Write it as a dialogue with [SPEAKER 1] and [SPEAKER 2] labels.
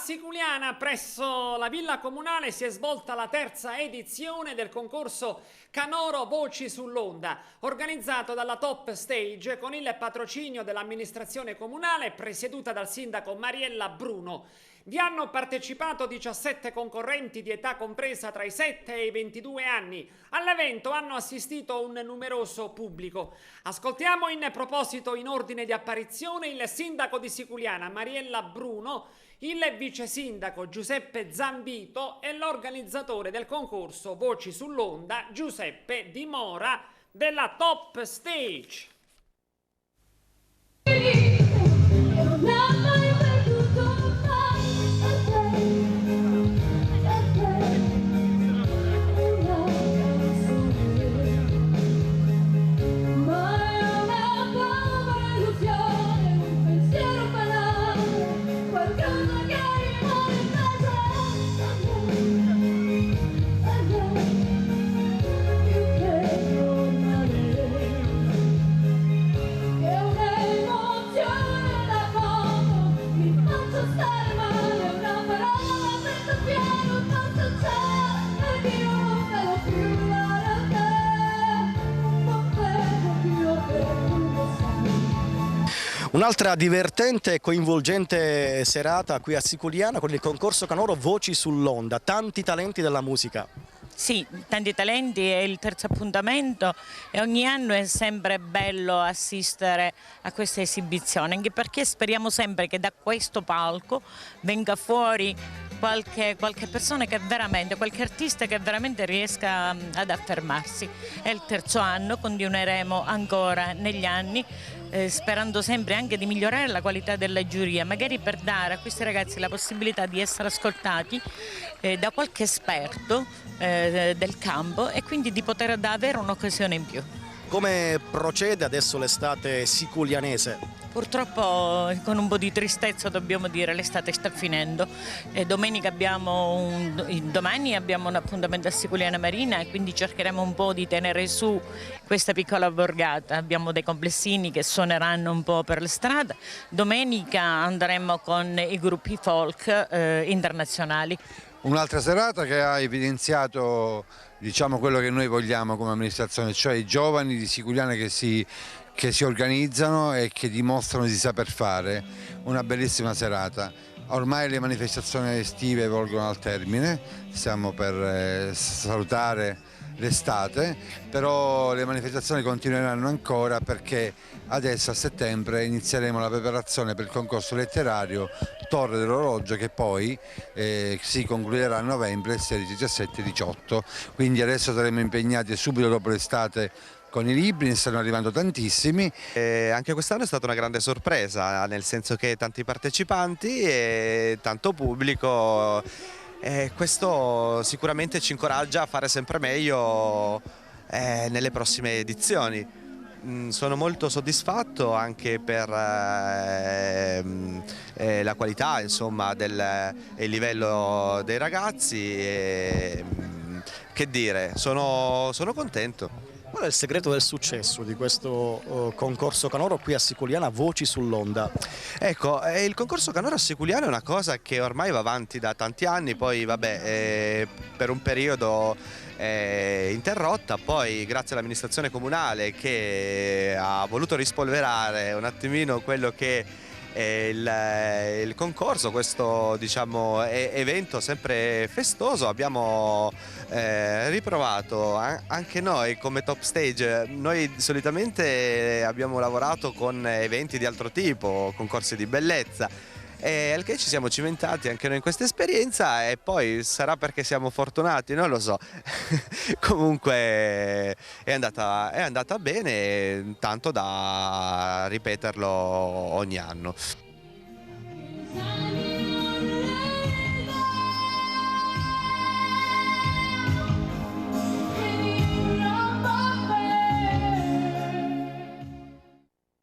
[SPEAKER 1] Siculiana, presso la Villa Comunale, si è svolta la terza edizione del concorso Canoro Voci sull'Onda, organizzato dalla Top Stage con il patrocinio dell'amministrazione comunale presieduta dal sindaco Mariella Bruno. Vi hanno partecipato 17 concorrenti di età compresa tra i 7 e i 22 anni. All'evento hanno assistito un numeroso pubblico. Ascoltiamo in proposito, in ordine di apparizione, il sindaco di Siculiana Mariella Bruno, il vice sindaco Giuseppe Zambito e l'organizzatore del concorso Voci sull'Onda Giuseppe Di Mora della Top Stage.
[SPEAKER 2] Un'altra divertente e coinvolgente serata qui a Siculiana con il concorso Canoro Voci sull'Onda, tanti talenti della musica.
[SPEAKER 3] Sì, tanti talenti, è il terzo appuntamento e ogni anno è sempre bello assistere a questa esibizione, anche perché speriamo sempre che da questo palco venga fuori qualche persona che veramente, qualche artista che veramente riesca ad affermarsi. È il terzo anno, continueremo ancora negli anni, sperando sempre anche di migliorare la qualità della giuria, magari per dare a questi ragazzi la possibilità di essere ascoltati da qualche esperto del campo e quindi di poter avere un'occasione in più.
[SPEAKER 2] Come procede adesso l'estate siculianese?
[SPEAKER 3] Purtroppo con un po' di tristezza dobbiamo dire l'estate sta finendo. Domani abbiamo un appuntamento a Siculiana Marina e quindi cercheremo un po' di tenere su questa piccola borgata. Abbiamo dei complessini che suoneranno un po' per le strade. Domenica andremo con i gruppi folk internazionali.
[SPEAKER 4] Un'altra serata che ha evidenziato, diciamo, quello che noi vogliamo come amministrazione, cioè i giovani di Siculiana che si organizzano e che dimostrano di saper fare. Una bellissima serata. Ormai le manifestazioni estive volgono al termine, stiamo per salutare l'estate, però le manifestazioni continueranno ancora perché adesso a settembre inizieremo la preparazione per il concorso letterario Torre dell'Orologio che poi si concluderà a novembre 16, 17 e 18, quindi adesso saremo impegnati subito dopo l'estate con i libri, ne stanno arrivando tantissimi.
[SPEAKER 5] Anche quest'anno è stata una grande sorpresa, nel senso che tanti partecipanti e tanto pubblico. Questo sicuramente ci incoraggia a fare sempre meglio nelle prossime edizioni. Sono molto soddisfatto anche per la qualità, insomma, il livello dei ragazzi. Che dire, sono contento.
[SPEAKER 2] Qual è il segreto del successo di questo concorso Canoro qui a Siculiana Voci sull'Onda?
[SPEAKER 5] Ecco, il concorso Canoro a Siculiana è una cosa che ormai va avanti da tanti anni, poi vabbè, per un periodo interrotta, poi grazie all'amministrazione comunale che ha voluto rispolverare un attimino quello che il concorso, questo, diciamo, evento sempre festoso, abbiamo riprovato anche noi come Top Stage. Noi solitamente abbiamo lavorato con eventi di altro tipo, concorsi di bellezza, al che ci siamo cimentati anche noi in questa esperienza e poi sarà perché siamo fortunati, non lo so. Comunque è andata bene, tanto da ripeterlo ogni anno.